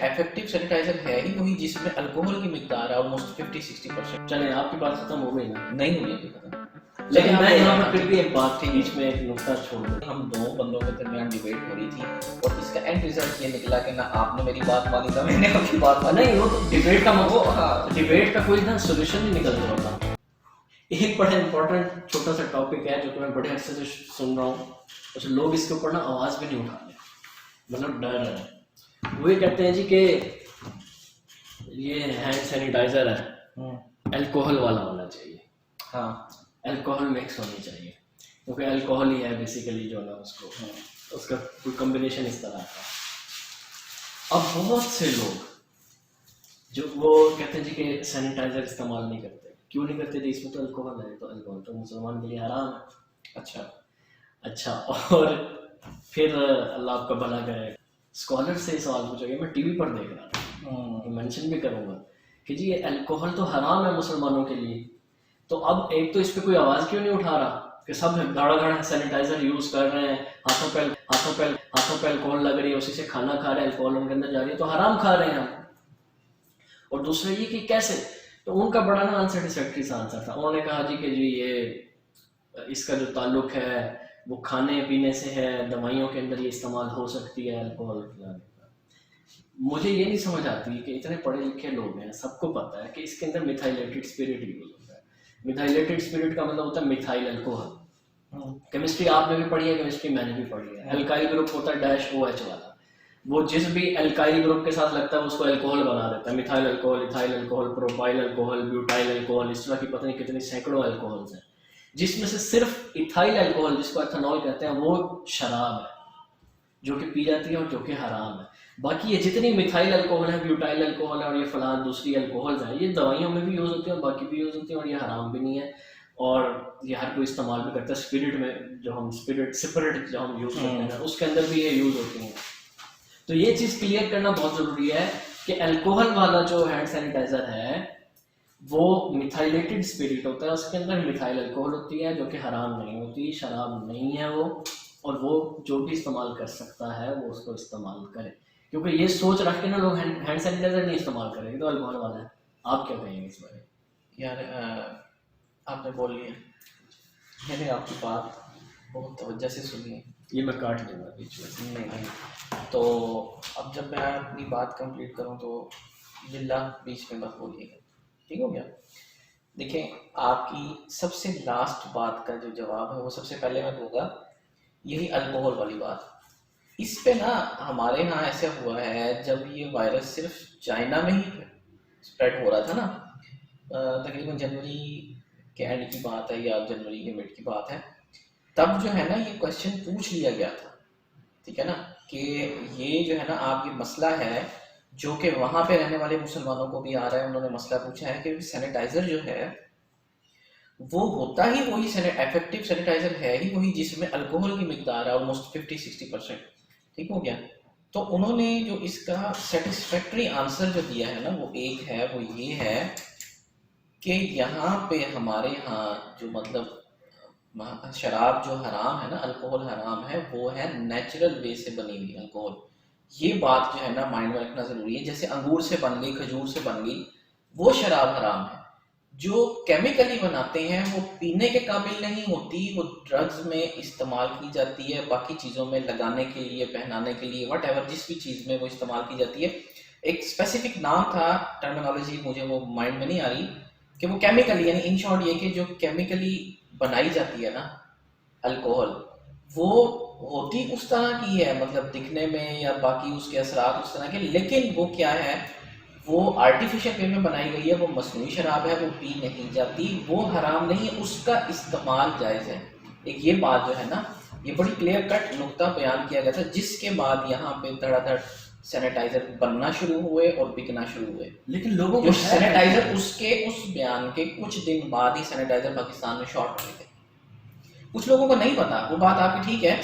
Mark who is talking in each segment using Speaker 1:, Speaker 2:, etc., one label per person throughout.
Speaker 1: Effective sanitiser है ही वही जिसमें अल्कोहल की मिकदार है ऑलमोस्ट 50-60%।
Speaker 2: चले आपकी बात खत्म हो गई ना?
Speaker 1: नहीं हुई अभी खत्म।
Speaker 2: लेकिन मैं यहाँ पर फिर भी एक बात के बीच में एक नुक्ता छोड़ दूं।
Speaker 1: हम दो बंदों के दरमियान डिबेट हो रही थी और इसका एंड रिजल्ट ये निकला कि ना आपने मेरी बात मानी ना मैंने आपकी बात मानी।
Speaker 2: नहीं, वो तो डिबेट का
Speaker 1: वो
Speaker 2: डिबेट का कोई ना सोल्यूशन नहीं निकल रहा होता। एक बड़ा इंपॉर्टेंट छोटा सा टॉपिक है जो कि मैं बड़े अरसे से सुन रहा हूँ, तो लोग इसके ऊपर ना आवाज़ भी नहीं उठा रहे, मतलब डर रहे हैं। वो ये कहते हैं जी कि ये हैंड सैनिटाइजर है, अल्कोहल वाला होना चाहिए।
Speaker 1: हाँ,
Speaker 2: अल्कोहल मिक्स होनी चाहिए, क्योंकि अल्कोहल ही है बेसिकली जो ना उसको उसका कोई कॉम्बिनेशन इस तरह का। अब बहुत से लोग जो वो कहते हैं जी कि सैनिटाइजर इस्तेमाल नहीं करते। क्यों नहीं करते जी? इसमें तो अल्कोहल है, तो अल्कोहल तो मुसलमान के लिए हराम है। अच्छा, और फिर अल्लाह आपका भला करे, स्कॉलर से सवाल पूछा गया, मैं टीवी पर देख रहा था, मेंशन भी करूँगा कि जी ये अल्कोहल तो हराम है मुसलमानों के लिए, तो अब एक तो इस पर कोई आवाज़ क्यों नहीं उठा रहा कि सब गाढ़ा सैनिटाइजर यूज़ कर रहे हैं, हाथों पे अल्कोहल लग रही है, उसी से खाना खा रहे हैं, अल्कोहल उनके अंदर जा रही है, तो हराम खा रहे हैं हम। और दूसरा ये कि कैसे, तो उनका बड़ा ना अनसेटिस्फैक्ट्री सा आंसर था। उन्होंने कहा जी कि जी ये इसका जो ताल्लुक है वो खाने पीने से है, दवाइयों के अंदर ये इस्तेमाल हो सकती है अल्कोहल पिलाने का। मुझे ये नहीं समझ आती कि इतने पढ़े लिखे लोग हैं, सबको पता है कि इसके अंदर मिथाइलेटेड स्पिरिट यूज होता है। मिथाइलेटेड स्पिरिट का मतलब होता है मिथाइल अल्कोहल। केमिस्ट्री आपने भी पढ़ी है, केमिस्ट्री मैंने भी पढ़ी है। अल्काइल ग्रुप होता है -OH वाला, वो जिस भी अल्काइल ग्रुप के साथ लगता है उसको अल्कोहल बना देता है। Methyl alcohol, ethyl alcohol, propyl alcohol, butyl alcohol, इस तरह की पता नहीं कितनी सैकड़ों अल्कोहल्स हैं, जिसमें से सिर्फ इथाइल अल्कोहल जिसको एथेनॉल कहते हैं वो शराब है जो कि पी जाती है और जो कि हराम है। बाकी ये जितनी मिथाइल अल्कोहल है, ब्यूटाइल अल्कोहल है और ये फलान दूसरी अल्कोहल्स हैं, ये दवाइयों में भी यूज़ होती है और बाकी भी यूज़ होती है और ये हराम भी नहीं है और ये हर कोई इस्तेमाल भी करता है। स्पिरिट में जो हम स्पिरिट जो हम यूज़ करते हैं उसके अंदर भी ये यूज़ होती हैं। तो ये चीज़ क्लियर करना बहुत ज़रूरी है कि अल्कोहल वाला जो हैंड सैनिटाइजर है वो मिथाइलेटेड स्पिरिट होता है, उसके अंदर मिथाइल अल्कोहल होती है जो कि हराम नहीं होती, शराब नहीं है वो, और वो जो भी इस्तेमाल कर सकता है वो उसको इस्तेमाल करे। क्योंकि ये सोच रख के ना लोग हैंड सैनिटाइजर नहीं इस्तेमाल करेंगे तो अल्कोहल वाला है। आप क्या कहेंगे इस बारे?
Speaker 1: यार आपने बोल लिया, मैंने आपकी बात बहुत तवज्जो से सुनी है।
Speaker 2: ये मैं काट दूंगा बीच में।
Speaker 1: नहीं, तो अब जब मैं अपनी बात कंप्लीट करूं तो बिल्ला बीच में मत बोलिएगा, ठीक हो गया? देखें, आपकी सबसे लास्ट बात का जो जवाब है वो सबसे पहले मैं दूंगा यही अल्कोहल वाली बात। इस पे ना हमारे यहाँ ऐसा हुआ है, जब ये वायरस सिर्फ चाइना में ही स्प्रेड हो रहा था ना, तकरीबन जनवरी के एंड की बात है या जनवरी के मिड की बात है, तब जो है ना ये क्वेश्चन पूछ लिया गया था, ठीक है ना, कि ये जो है ना आप ये मसला है जो कि वहाँ पे रहने वाले मुसलमानों को भी आ रहा है। उन्होंने मसला पूछा है कि सैनिटाइजर जो है वो होता ही वही इफेक्टिव सैनिटाइजर है ही वही जिसमें अल्कोहल की मिकदार है ऑलमोस्ट 50-60%, ठीक हो गया? तो उन्होंने जो इसका सेटिस्फैक्ट्री आंसर जो दिया है ना वो एक है, वो ये है कि यहाँ पे हमारे यहाँ जो मतलब शराब जो हराम है ना, अल्कोहल हराम है, वो है नेचुरल वे से बनी हुई अल्कोहल। ये बात जो है ना माइंड में रखना जरूरी है। जैसे अंगूर से बन गई, खजूर से बन गई, वो शराब हराम है। जो केमिकली बनाते हैं वो पीने के काबिल नहीं होती, वो ड्रग्स में इस्तेमाल की जाती है, बाकी चीज़ों में लगाने के लिए, पहनाने के लिए, वट एवर जिस भी चीज़ में वो इस्तेमाल की जाती है। एक स्पेसिफिक नाम था, टर्मिनोलॉजी मुझे वो माइंड में नहीं आ रही, कि वो केमिकली, यानी इन शॉर्ट ये कि जो केमिकली बनाई जाती है ना अल्कोहल, वो होती उस तरह की है, मतलब दिखने में या बाकी उसके असरात उस तरह के, लेकिन वो क्या है, वो आर्टिफिशियल वे में बनाई गई है, वो मसनूई शराब है, वो पी नहीं जाती, वो हराम नहीं है, उसका इस्तेमाल जायज़ है। एक ये बात जो है ना, ये बड़ी क्लियर कट नुक्ता बयान किया गया था, जिसके बाद यहाँ पे धड़ाधड़ सैनिटाइजर बनना शुरू हुए और बिकना शुरू हुए।
Speaker 2: लेकिन लोगों
Speaker 1: को सैनिटाइजर उसके उस बयान के कुछ दिन बाद ही सैनिटाइजर पाकिस्तान में शॉर्ट हुए थे। कुछ लोगों को नहीं पता, वो बात आपकी ठीक है,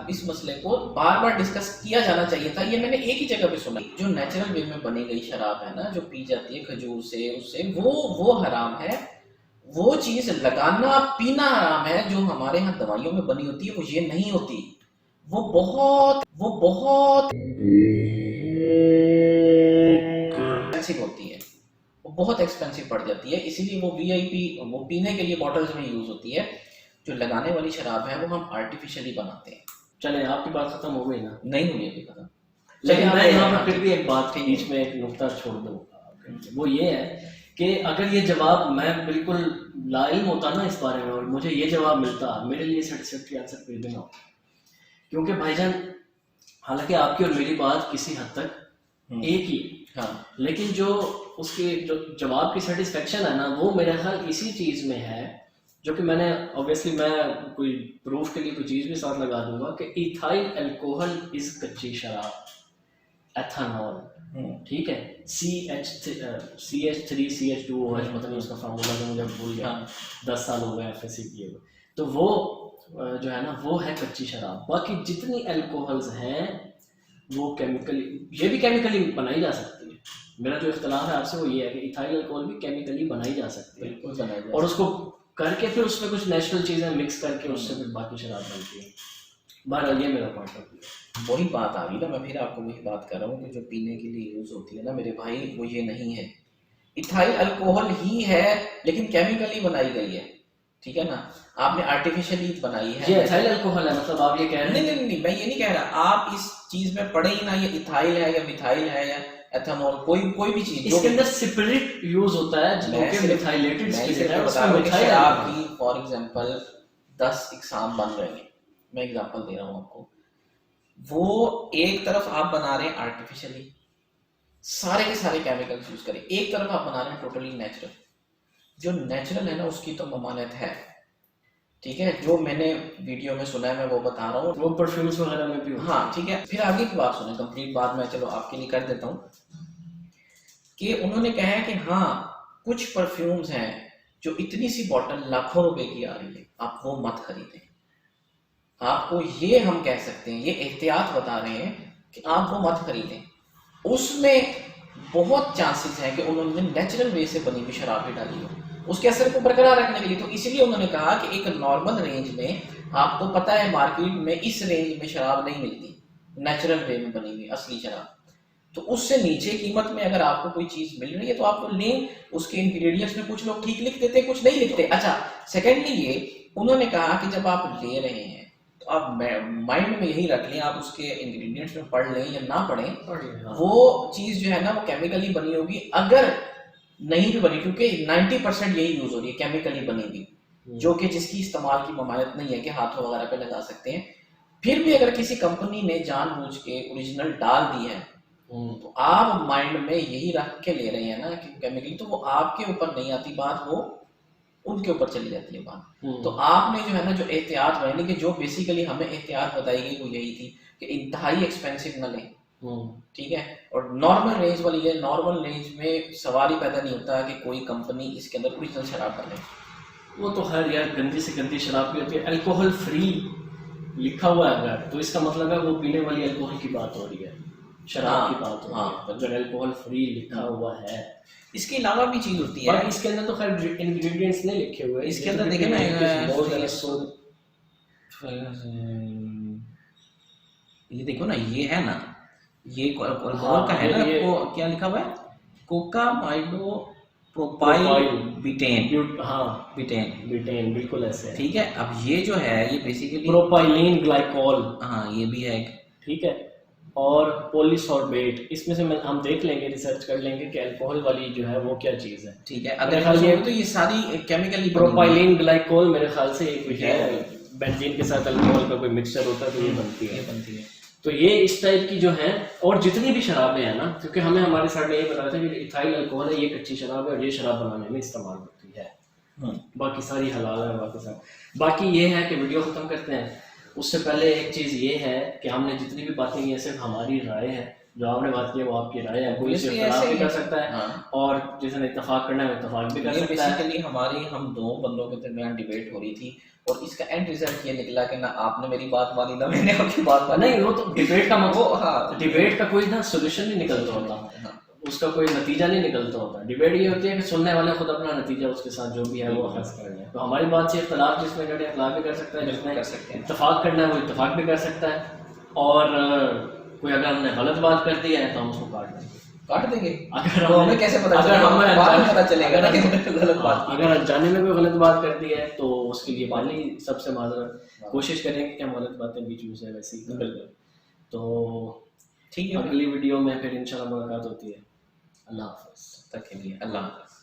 Speaker 1: इस मसले को बार बार डिस्कस किया जाना चाहिए था। ये मैंने एक ही जगह पे सुना, जो नेचुरल वे में बनी गई शराब है ना, जो पी जाती है खजूर से, उससे वो हराम है। वो चीज लगाना पीना हराम है। जो हमारे यहाँ दवाइयों में बनी होती है वो ये नहीं होती, वो बहुत बहुत एक्सपेंसिव पड़ जाती है, इसीलिए वो वीआईपी वो पीने के लिए बॉटल्स में यूज होती है। जो लगाने वाली शराब है वो हम आर्टिफिशियली बनाते हैं।
Speaker 2: चले आपकी बात खत्म हो गई ना?
Speaker 1: नहीं हुई अभी खत्म।
Speaker 2: लेकिन मैं यहाँ
Speaker 1: हाँ,
Speaker 2: पर फिर भी एक बात के बीच में एक नुक्ता छोड़ दूँ, वो ये है कि अगर ये जवाब मैं बिल्कुल लाइम होता ना इस बारे में और मुझे ये जवाब मिलता, मेरे लिए सेटिस्फैक्टरी आंसर फिर भी ना होता। क्योंकि भाईजान हालांकि आपकी और मेरी बात किसी हद तक एक ही,
Speaker 1: हाँ,
Speaker 2: लेकिन जो उसके जो जवाब की सेटिस्फेक्शन है ना, वो मेरा ख्याल इसी चीज में है, जो कि मैंने ऑब्वियसली मैं कोई प्रूफ के लिए कोई चीज भी साथ लगा दूंगा कि इथाइल अल्कोहल इज कच्ची शराब, एथानॉल, ठीक है, CH3CH2OH पता नहीं उसका फार्मूला तो मुझे भूल गया, 10 साल हो गए एफएससी किए हुए, तो वो जो है ना वो है कच्ची शराब। बाकी जितनी अल्कोहल्स हैं वो केमिकली, ये भी केमिकली बनाई जा सकती है। मेरा जो इख्तलाफ है आपसे वो ये है कि इथाइल अल्कोहल भी केमिकली बनाई जा सकती है,
Speaker 1: बिल्कुल बनाई जा
Speaker 2: और उसको करके फिर उसमें कुछ नेचुरल चीज़ें मिक्स करके उससे फिर बाकी शराब बनती है। बहरहाल ये मेरा पॉइंट ऑफ व्यू।
Speaker 1: वही बात आ गई ना, मैं फिर आपको वही बात कर रहा हूँ कि जो पीने के लिए यूज होती है ना मेरे भाई, वो ये नहीं है, इथाइल अल्कोहल ही है लेकिन केमिकली बनाई गई है, ठीक है ना, आपने आर्टिफिशियली बनाई है।
Speaker 2: ये इथाइल अल्कोहल है, मतलब आप ये कह रहे हैं?
Speaker 1: नहीं, मैं ये नहीं कह रहा, आप इस चीज में पढ़े ही ना, ये इथाइल है या मिथाइल है या एथेनॉल, कोई भी चीज
Speaker 2: इसके अंदर स्पिरिट यूज होता है जो कि मिथाइलेटेड स्पिरिट है, उसमें मिथाइल
Speaker 1: शराब की फॉर एग्जांपल 10 एग्जाम बन रहे हैं, मैं एग्जांपल दे रहा हूँ आपको, वो एक तरफ आप बना रहे हैं आर्टिफिशियली, सारे के सारे केमिकल्स यूज करें, एक तरफ आप बना रहे हैं टोटली नेचुरल। जो नेचुरल है ना उसकी तो ममानियत है, ठीक है, जो मैंने वीडियो में सुना है मैं वो बता रहा हूँ,
Speaker 2: वो परफ्यूम्स वगैरह में भी होता है।
Speaker 1: हाँ ठीक है, फिर आगे की बात सुने, कंप्लीट बात मैं चलो आपके लिए कर देता हूँ कि उन्होंने कहा है कि हाँ कुछ परफ्यूम्स हैं जो इतनी सी बॉटल लाखों रुपए की आ रही है, आप वो मत खरीदें। आपको ये हम कह सकते हैं, ये एहतियात बता रहे हैं कि आप वो मत खरीदें। उसमें बहुत चांसेस हैं कि उन्होंने नेचुरल वे से बनी हुई शराब भी डाली हो उसके असर को बरकरार रखने के लिए। तो इसलिए उन्होंने कहा कि एक नॉर्मल रेंज में, आपको पता है मार्केट में इस रेंज में शराब नहीं मिलती नेचुरल वे में बनी हुई असली शराब, तो उससे नीचे कीमत में अगर आपको कोई चीज मिल रही है तो आप वो लें। उसके इंग्रेडिएंट्स में कुछ लोग ठीक लिख देते, कुछ नहीं लिखते। अच्छा, सेकेंडली ये उन्होंने कहा कि जब आप ले रहे हैं तो आप माइंड में यही रख लें, आप उसके इंग्रेडिएंट्स में पढ़ लें या ना पढ़ें, वो चीज जो है ना वो केमिकली बनी होगी। अगर नहीं भी बनी, क्योंकि 90% यही यूज हो रही है केमिकली बनी हुई, जो कि जिसकी इस्तेमाल की ममानियत नहीं है कि हाथों वगैरह पे लगा सकते हैं। फिर भी अगर किसी कंपनी ने जानबूझ के ओरिजिनल डाल दी है तो आप माइंड में यही रख के ले रहे हैं ना कि केमिकली, तो वो आपके ऊपर नहीं आती बात, वो उनके ऊपर चली जाती है बात। तो आपने जो है ना जो एहतियात बनी, कि जो बेसिकली हमें एहतियात बताई गई वो यही थी कि इंतहाई एक्सपेंसिव न लें, ठीक है, और नॉर्मल रेंज वाली है। नॉर्मल रेंज में सवाल ही पैदा नहीं होता कि कोई कंपनी इसके अंदर ओरिजिनल शराब डाले।
Speaker 2: वो तो हर यार गंदी से गंदी शराब भी होती है, अल्कोहल फ्री लिखा हुआ है अगर, तो इसका मतलब है वो पीने वाली अल्कोहल की बात हो रही है, शराब की बात हो रही है। अगर अल्कोहल फ्री लिखा हुआ है, इसके अलावा भी चीज होती है, बाकी इसके अंदर तो खैर इंग्रेडिएंट्स नहीं लिखे हुए।
Speaker 1: इसके अंदर देखे ना, ये देखो ना, ये है ना, ये अल्कोहल का है ना, वो क्या लिखा हुआ है, कोका माइडो प्रोपाइल बिटेन, हाँ बिटेन बिल्कुल ऐसे है, ठीक है। अब ये जो है ये बेसिकली प्रोपाइलीन ग्लाइकोल, हाँ ये भी है, ठीक है, और पॉलीसॉर्बेट। इसमें से हम देख लेंगे, रिसर्च कर लेंगे कि अल्कोहल वाली जो है वो क्या चीज है, ठीक है। अगर ये तो ये सारी केमिकली, प्रोपाइलीन ग्लाइकोल मेरे ख्याल से एक है, बेंजीन के साथ अल्कोहल का कोई मिक्सचर होता है तो ये बनती है। तो ये इस टाइप की जो है, और जितनी भी शराबें हैं ना, क्योंकि हमें हमारे सर ने ये बताया था कि इथाइल अल्कोहल है, ये कच्ची शराब है और ये शराब बनाने में इस्तेमाल होती है, बाकी सारी हलाल है। बाकी ये है कि वीडियो खत्म करते हैं, उससे पहले एक चीज़ ये है कि हमने जितनी भी बातें की है सिर्फ हमारी राय है, जो आपने बात की है वो आपकी राय है, कोई इसे इख्तिलाफ भी कर सकता है, और जिसने इत्तेफाक करना है इत्तेफाक भी कर सकता है। बेसिकली हमारी हम दो बंदों के दरमियान डिबेट हो रही थी और इसका एंड रिजल्ट ये निकला कि ना आपने मेरी बात मानी ना मैंने आपकी बात मानी। नहीं, वो तो डिबेट का मतलब, हाँ डिबेट का कोई ना सोल्यूशन नहीं निकलता होता, उसका कोई नतीजा नहीं निकलता होता। डिबेट ये होती है कि सुनने वाले खुद अपना नतीजा उसके साथ जो भी है वो अखज़ कर लें। तो हमारी बात से इख्तिलाफ जिसमें जो है इख्तिलाफ भी कर सकता है, जिसमें कर सकते हैं इत्तेफाक करना है वो इत्तेफाक भी कर सकता है, और कोई अगर हमने गलत बात कर दी है तो हम उसको काट लेंगे। काट देंगे
Speaker 2: अगर
Speaker 1: तो हमें कैसे पता
Speaker 2: अगर
Speaker 1: चलेगा?
Speaker 2: हमें
Speaker 1: बाद में
Speaker 2: अनजाने-
Speaker 1: पता चलेगा ना कि
Speaker 2: अगर-
Speaker 1: हमने गलत बात की।
Speaker 2: अगर अनजाने में कोई गलत बात कर दी है तो उसके लिए पहले ही सबसे माजरत कोशिश करेंगे कि हम गलत बातें बीच में से वैसे ही
Speaker 1: बिल्कुल
Speaker 2: तो
Speaker 1: ठीक है
Speaker 2: अगली वीडियो में फिर इंशाल्लाह मुलाकात होती है। अल्लाह हाफ़िज़।
Speaker 1: तब तक के लिए अल्लाह हाफ़िज़।